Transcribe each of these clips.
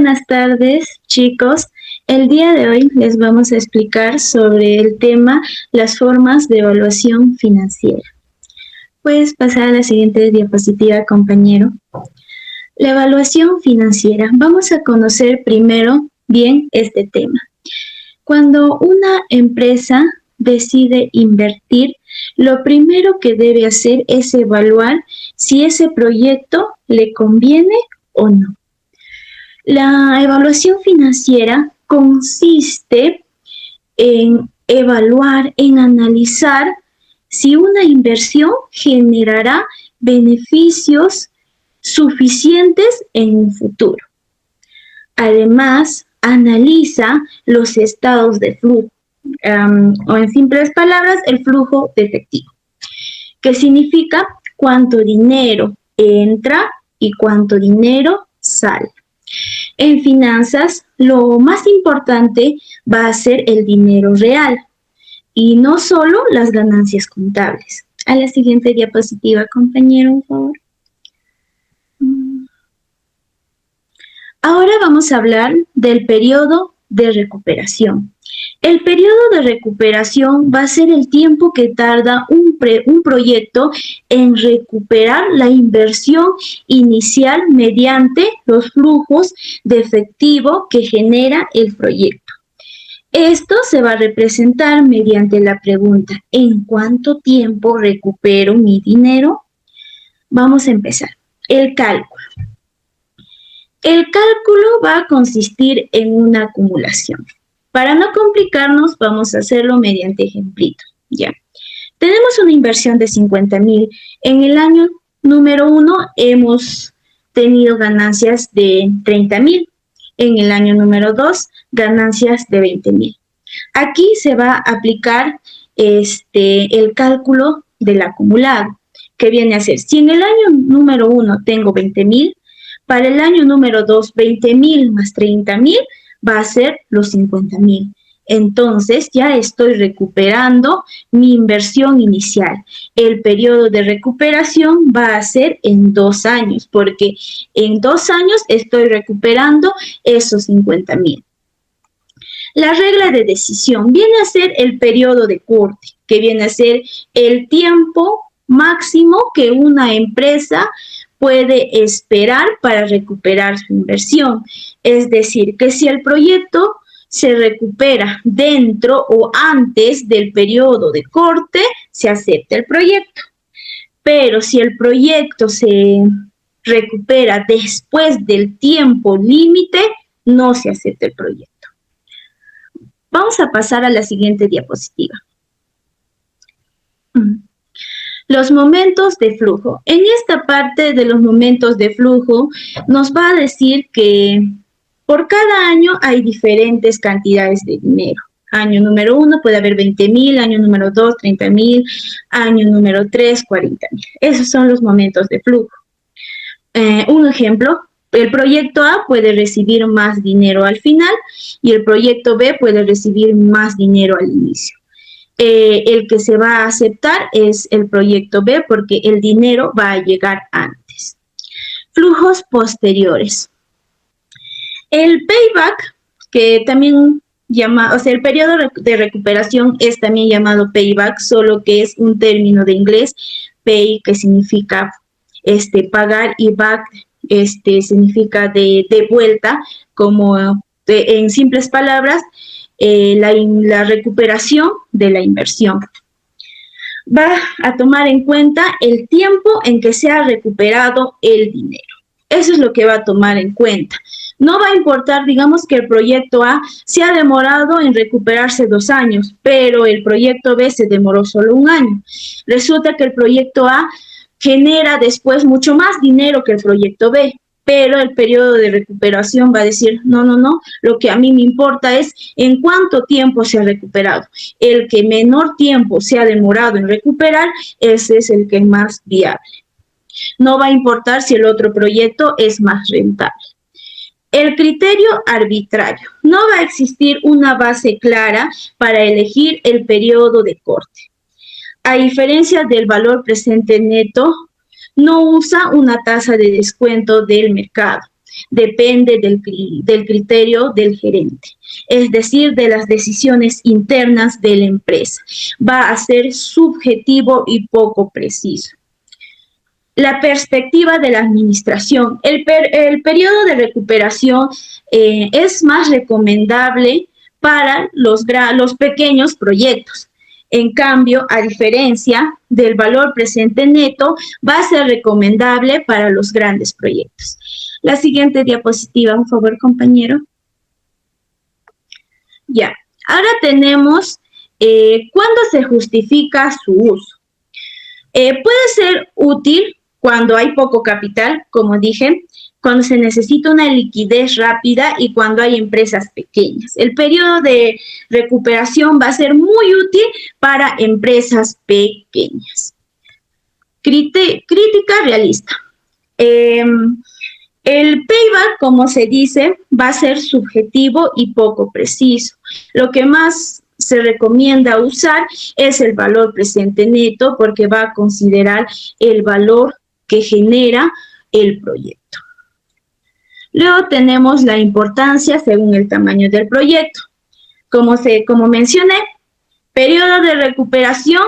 buenas tardes, chicos. El día de hoy les vamos a explicar sobre el tema las formas de evaluación financiera. Puedes pasar a la siguiente diapositiva, compañero. La evaluación financiera. Vamos a conocer primero bien este tema. Cuando una empresa decide invertir, lo primero que debe hacer es evaluar si ese proyecto le conviene o no. La evaluación financiera consiste en evaluar, en analizar si una inversión generará beneficios suficientes en un futuro. Además, analiza los estados de flujo, o en simples palabras, el flujo de efectivo, que significa cuánto dinero entra y cuánto dinero sale. En finanzas, lo más importante va a ser el dinero real y no solo las ganancias contables. A la siguiente diapositiva, compañero, por favor. Ahora vamos a hablar del periodo de recuperación. El periodo de recuperación va a ser el tiempo que tarda un proyecto en recuperar la inversión inicial mediante los flujos de efectivo que genera el proyecto. Esto se va a representar mediante la pregunta: ¿en cuánto tiempo recupero mi dinero? Vamos a empezar. El cálculo. El cálculo va a consistir en una acumulación. Para no complicarnos, vamos a hacerlo mediante ejemplitos. Ya. Tenemos una inversión de 50,000. En el año número 1 hemos tenido ganancias de 30,000. En el año número 2, ganancias de 20,000. Aquí se va a aplicar el cálculo del acumulado, que viene a ser, si en el año número 1 tengo 20,000, para el año número 2, 20,000 más 30,000 va a ser los 50,000. Entonces ya estoy recuperando mi inversión inicial. El periodo de recuperación va a ser en 2 años, porque en 2 años estoy recuperando esos 50,000. La regla de decisión viene a ser el periodo de corte, que viene a ser el tiempo máximo que una empresa puede esperar para recuperar su inversión. Es decir, que si el proyecto se recupera dentro o antes del periodo de corte, se acepta el proyecto. Pero si el proyecto se recupera después del tiempo límite, no se acepta el proyecto. Vamos a pasar a la siguiente diapositiva. Los momentos de flujo. En esta parte de los momentos de flujo nos va a decir que por cada año hay diferentes cantidades de dinero. Año número 1 puede haber 20,000, año número 2, 30,000, año número 3, 40,000. Esos son los momentos de flujo. Un ejemplo, el proyecto A puede recibir más dinero al final y el proyecto B puede recibir más dinero al inicio. El que se va a aceptar es el proyecto B porque el dinero va a llegar antes. Flujos posteriores. El payback, que también el periodo de recuperación es también llamado payback, solo que es un término de inglés, pay, que significa pagar, y back significa de vuelta, como en simples palabras, la recuperación de la inversión. Va a tomar en cuenta el tiempo en que se ha recuperado el dinero. Eso es lo que va a tomar en cuenta. No va a importar, digamos, que el proyecto A se ha demorado en recuperarse 2 años, pero el proyecto B se demoró solo 1 año. Resulta que el proyecto A genera después mucho más dinero que el proyecto B, pero el periodo de recuperación va a decir, no, lo que a mí me importa es en cuánto tiempo se ha recuperado. El que menor tiempo se ha demorado en recuperar, ese es el que es más viable. No va a importar si el otro proyecto es más rentable. El criterio arbitrario. No va a existir una base clara para elegir el periodo de corte. A diferencia del valor presente neto, no usa una tasa de descuento del mercado. depende del criterio del gerente, es decir, de las decisiones internas de la empresa. Va a ser subjetivo y poco preciso. La perspectiva de la administración. El periodo de recuperación es más recomendable para los pequeños proyectos. En cambio, a diferencia del valor presente neto, va a ser recomendable para los grandes proyectos. La siguiente diapositiva, por favor, compañero. Ya, ahora tenemos cuándo se justifica su uso. Puede ser útil cuando hay poco capital, como dije, cuando se necesita una liquidez rápida y cuando hay empresas pequeñas. El periodo de recuperación va a ser muy útil para empresas pequeñas. Crítica realista. El payback, como se dice, va a ser subjetivo y poco preciso. Lo que más se recomienda usar es el valor presente neto porque va a considerar el valor que genera el proyecto. Luego tenemos la importancia según el tamaño del proyecto. Como mencioné, periodo de recuperación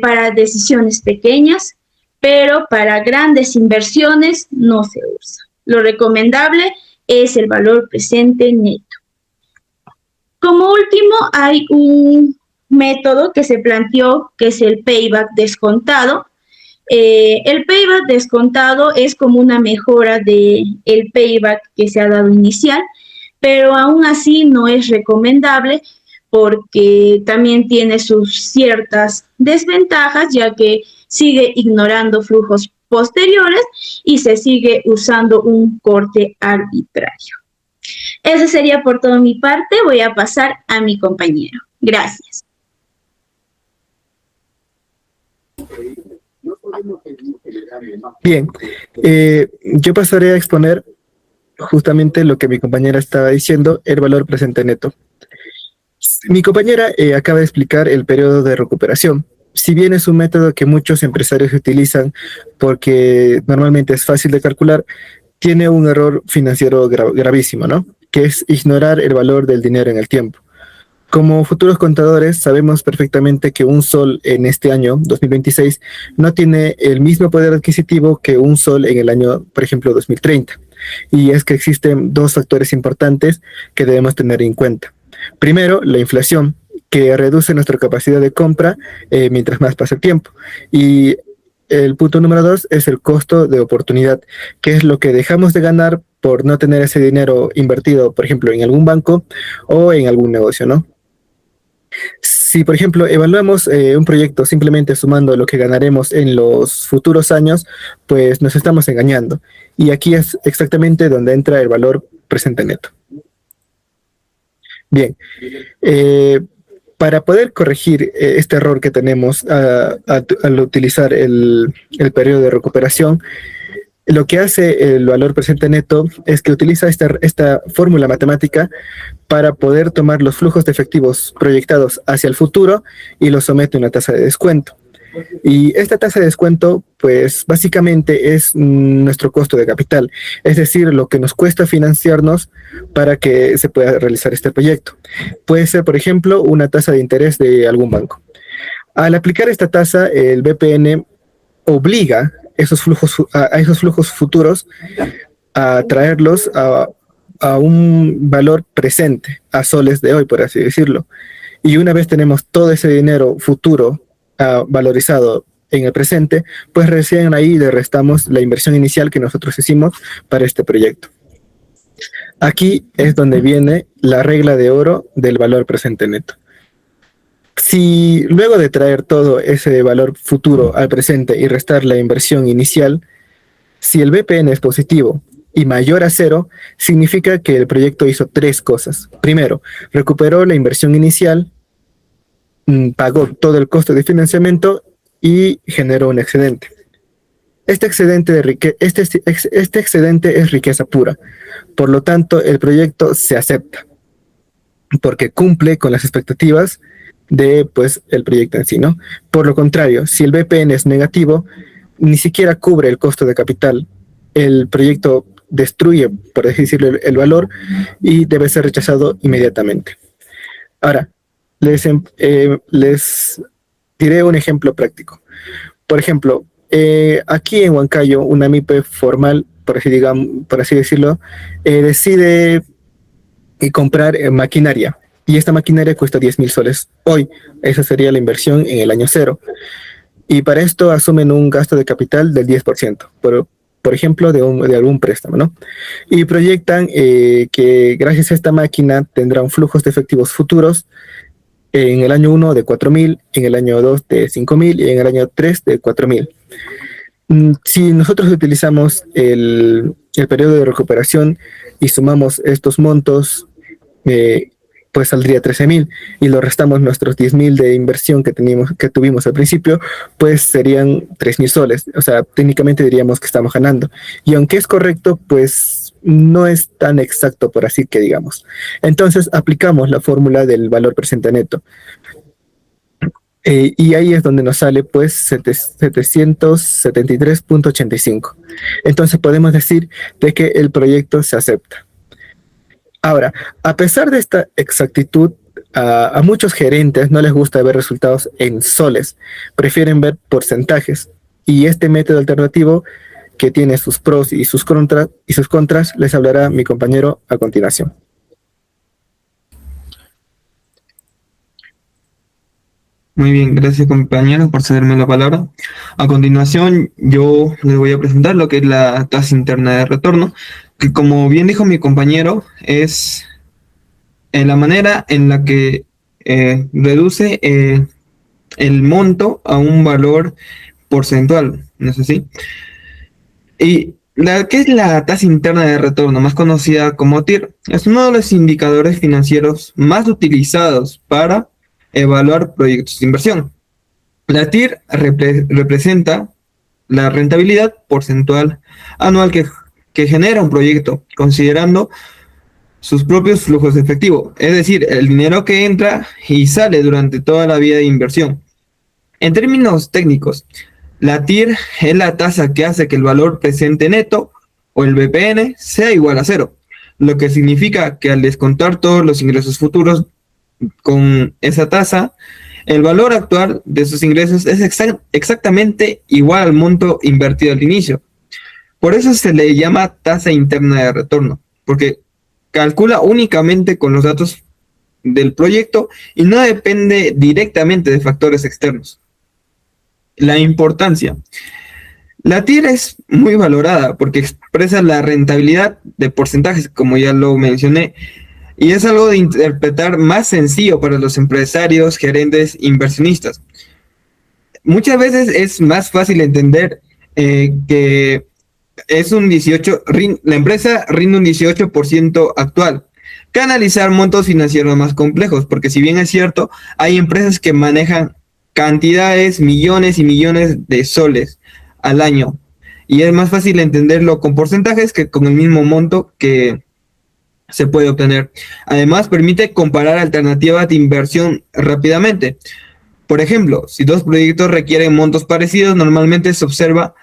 para decisiones pequeñas, pero para grandes inversiones no se usa. Lo recomendable es el valor presente neto. Como último, hay un método que se planteó, que es el payback descontado. El payback descontado es como una mejora del payback que se ha dado inicial, pero aún así no es recomendable porque también tiene sus ciertas desventajas, ya que sigue ignorando flujos posteriores y se sigue usando un corte arbitrario. Eso sería por toda mi parte. Voy a pasar a mi compañero. Gracias. Bien, yo pasaré a exponer justamente lo que mi compañera estaba diciendo, el valor presente neto. Mi compañera acaba de explicar el periodo de recuperación. Si bien es un método que muchos empresarios utilizan porque normalmente es fácil de calcular, tiene un error financiero gravísimo, ¿no? Que es ignorar el valor del dinero en el tiempo. Como futuros contadores sabemos perfectamente que un sol en este año, 2026, no tiene el mismo poder adquisitivo que un sol en el año, por ejemplo, 2030. Y es que existen dos factores importantes que debemos tener en cuenta. Primero, la inflación, que reduce nuestra capacidad de compra mientras más pasa el tiempo. Y el punto número 2 es el costo de oportunidad, que es lo que dejamos de ganar por no tener ese dinero invertido, por ejemplo, en algún banco o en algún negocio, ¿no? Si, por ejemplo, evaluamos un proyecto simplemente sumando lo que ganaremos en los futuros años, pues nos estamos engañando. Y aquí es exactamente donde entra el valor presente neto. Bien, para poder corregir este error que tenemos al utilizar el periodo de recuperación, lo que hace el valor presente neto es que utiliza esta fórmula matemática para poder tomar los flujos de efectivos proyectados hacia el futuro y los somete a una tasa de descuento. Y esta tasa de descuento, pues básicamente es nuestro costo de capital, es decir, lo que nos cuesta financiarnos para que se pueda realizar este proyecto. Puede ser, por ejemplo, una tasa de interés de algún banco. Al aplicar esta tasa, el BPN obliga a esos flujos futuros a traerlos a un valor presente, a soles de hoy, por así decirlo. Y una vez tenemos todo ese dinero futuro valorizado en el presente, pues recién ahí le restamos la inversión inicial que nosotros hicimos para este proyecto. Aquí es donde viene la regla de oro del valor presente neto. Si luego de traer todo ese valor futuro al presente y restar la inversión inicial, si el BPN es positivo y mayor a 0, significa que el proyecto hizo tres cosas. Primero, recuperó la inversión inicial, pagó todo el costo de financiamiento y generó un excedente. Este excedente es riqueza pura. Por lo tanto, el proyecto se acepta porque cumple con las expectativas de pues el proyecto en sí, ¿no? Por lo contrario, si el BPN es negativo, ni siquiera cubre el costo de capital. El proyecto destruye, por así decirlo, el valor y debe ser rechazado inmediatamente. Ahora, les diré un ejemplo práctico. Por ejemplo, aquí en Huancayo, una MIPE formal, por así decirlo, decide comprar maquinaria. Y esta maquinaria cuesta 10.000 soles hoy. Esa sería la inversión en el año cero. Y para esto asumen un gasto de capital del 10%, por ejemplo, de algún préstamo, ¿no? Y proyectan que gracias a esta máquina tendrán flujos de efectivos futuros en el año 1 de 4.000, en el año 2 de 5.000 y en el año 3 de 4.000. Si nosotros utilizamos el periodo de recuperación y sumamos estos montos, pues saldría 13.000 y lo restamos nuestros 10.000 de inversión que tuvimos al principio, pues serían 3.000 soles. O sea, técnicamente diríamos que estamos ganando. Y aunque es correcto, pues no es tan exacto, por así que digamos. Entonces aplicamos la fórmula del valor presente neto. Y ahí es donde nos sale pues 773.85. Entonces podemos decir de que el proyecto se acepta. Ahora, a pesar de esta exactitud, a muchos gerentes no les gusta ver resultados en soles, prefieren ver porcentajes. Y este método alternativo, que tiene sus pros y sus contras, les hablará mi compañero a continuación. Muy bien, gracias compañero por cederme la palabra. A continuación, yo les voy a presentar lo que es la tasa interna de retorno, que como bien dijo mi compañero, es la manera en la que reduce el monto a un valor porcentual, ¿no es así? Y ¿qué es la tasa interna de retorno, más conocida como TIR? Es uno de los indicadores financieros más utilizados para evaluar proyectos de inversión. La TIR representa la rentabilidad porcentual anual que genera un proyecto, considerando sus propios flujos de efectivo, es decir, el dinero que entra y sale durante toda la vida de inversión. En términos técnicos, la TIR es la tasa que hace que el valor presente neto, o el BPN, sea igual a cero, lo que significa que al descontar todos los ingresos futuros con esa tasa, el valor actual de esos ingresos es exactamente igual al monto invertido al inicio. Por eso se le llama tasa interna de retorno, porque calcula únicamente con los datos del proyecto y no depende directamente de factores externos. La importancia. La TIR es muy valorada porque expresa la rentabilidad de porcentajes, como ya lo mencioné, y es algo de interpretar más sencillo para los empresarios, gerentes, inversionistas. Muchas veces es más fácil entender que es la empresa rinde un 18% actual, que analizar montos financieros más complejos, porque si bien es cierto, hay empresas que manejan cantidades, millones y millones de soles al año, y es más fácil entenderlo con porcentajes que con el mismo monto que se puede obtener. Además, permite comparar alternativas de inversión rápidamente. Por ejemplo, si dos proyectos requieren montos parecidos, normalmente se observa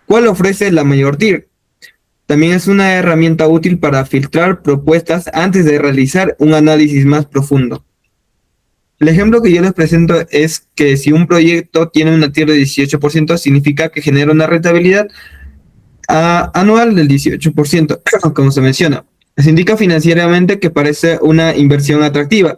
cuál ofrece la mayor TIR. También es una herramienta útil para filtrar propuestas antes de realizar un análisis más profundo. El ejemplo que yo les presento es que si un proyecto tiene una TIR de 18%, significa que genera una rentabilidad anual del 18%, como se menciona. Se indica financieramente que parece una inversión atractiva,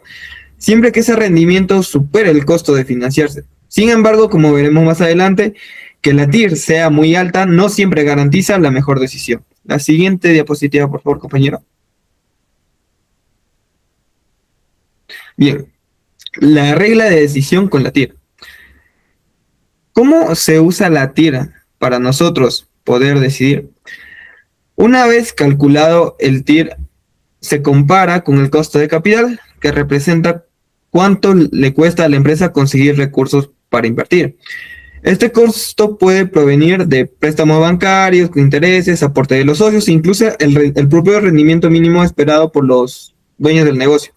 siempre que ese rendimiento supere el costo de financiarse. Sin embargo, como veremos más adelante, que la TIR sea muy alta no siempre garantiza la mejor decisión. La siguiente diapositiva, por favor, compañero. Bien, la regla de decisión con la TIR. ¿Cómo se usa la TIR para nosotros poder decidir? Una vez calculado el TIR, se compara con el costo de capital, que representa cuánto le cuesta a la empresa conseguir recursos para invertir. Este costo puede provenir de préstamos bancarios, intereses, aporte de los socios, incluso el propio rendimiento mínimo esperado por los dueños del negocio.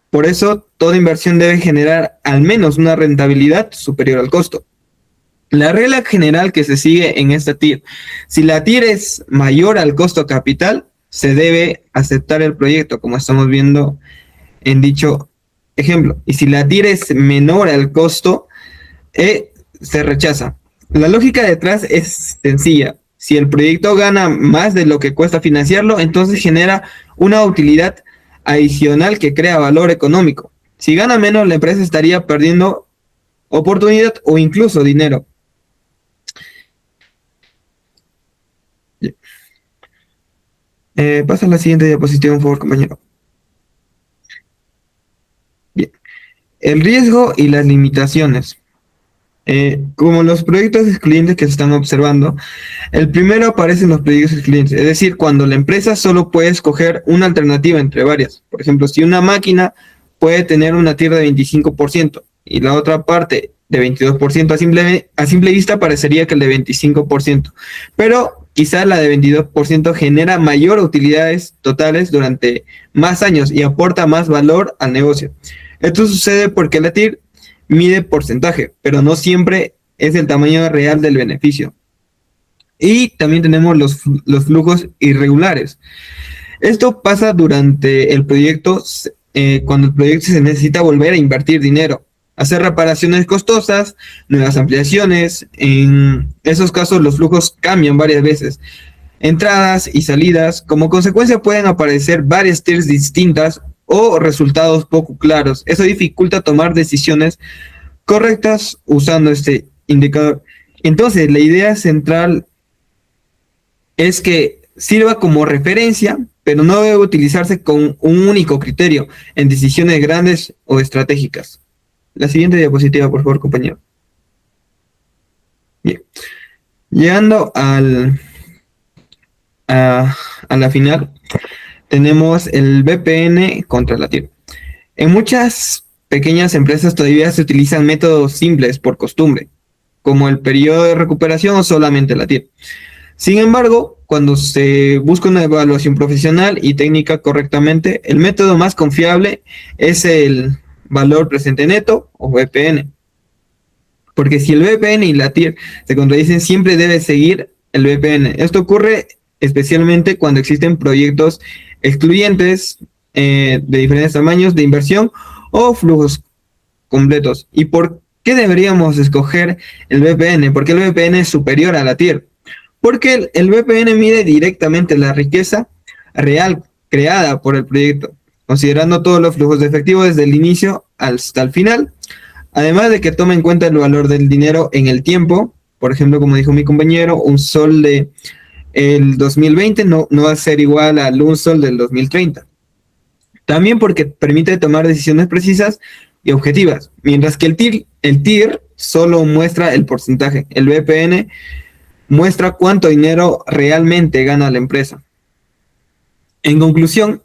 Por eso, toda inversión debe generar al menos una rentabilidad superior al costo. La regla general que se sigue en esta TIR: si la TIR es mayor al costo capital, se debe aceptar el proyecto, como estamos viendo en dicho ejemplo. Y si la TIR es menor al costo, se rechaza. La lógica detrás es sencilla. Si el proyecto gana más de lo que cuesta financiarlo, entonces genera una utilidad adicional que crea valor económico. Si gana menos, la empresa estaría perdiendo oportunidad o incluso dinero. Pasa a la siguiente diapositiva, por favor, compañero. Bien. El riesgo y las limitaciones. Como los proyectos excluyentes que se están observando, el primero aparece en los proyectos excluyentes, es decir, cuando la empresa solo puede escoger una alternativa entre varias. Por ejemplo, si una máquina puede tener una TIR de 25% y la otra parte de 22%, a simple vista parecería que el de 25%, pero quizás la de 22% genera mayor utilidades totales durante más años y aporta más valor al negocio. Esto sucede porque la TIR mide porcentaje, pero no siempre es el tamaño real del beneficio. Y también tenemos los flujos irregulares. Esto pasa durante el proyecto, cuando el proyecto se necesita volver a invertir dinero, hacer reparaciones costosas, nuevas ampliaciones. En esos casos los flujos cambian varias veces, entradas y salidas. Como consecuencia pueden aparecer varias TIRs distintas o resultados poco claros. Eso dificulta tomar decisiones correctas usando este indicador. Entonces, la idea central es que sirva como referencia, pero no debe utilizarse con un único criterio en decisiones grandes o estratégicas. La siguiente diapositiva, por favor, compañero. Bien. Llegando a la final, tenemos el VPN contra la TIR. En muchas pequeñas empresas todavía se utilizan métodos simples por costumbre, como el periodo de recuperación o solamente la TIR. Sin embargo, cuando se busca una evaluación profesional y técnica correctamente, el método más confiable es el valor presente neto o VPN. Porque si el VPN y la TIR se contradicen, siempre debe seguir el VPN. Esto ocurre especialmente cuando existen proyectos excluyentes de diferentes tamaños de inversión o flujos completos. ¿Y por qué deberíamos escoger el VPN? Porque el VPN es superior a la TIR. Porque el VPN mide directamente la riqueza real creada por el proyecto, considerando todos los flujos de efectivo desde el inicio hasta el final, además de que toma en cuenta el valor del dinero en el tiempo. Por ejemplo, como dijo mi compañero, un sol de el 2020 no va a ser igual al un sol del 2030. También porque permite tomar decisiones precisas y objetivas, mientras que el TIR solo muestra el porcentaje. El VPN muestra cuánto dinero realmente gana la empresa. En conclusión,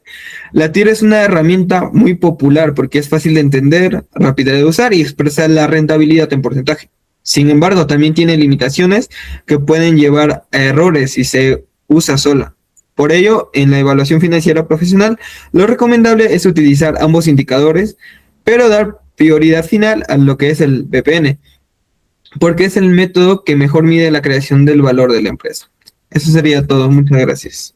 la TIR es una herramienta muy popular porque es fácil de entender, rápida de usar y expresa la rentabilidad en porcentaje. Sin embargo, también tiene limitaciones que pueden llevar a errores si se usa sola. Por ello, en la evaluación financiera profesional, lo recomendable es utilizar ambos indicadores, pero dar prioridad final a lo que es el VPN, porque es el método que mejor mide la creación del valor de la empresa. Eso sería todo. Muchas gracias.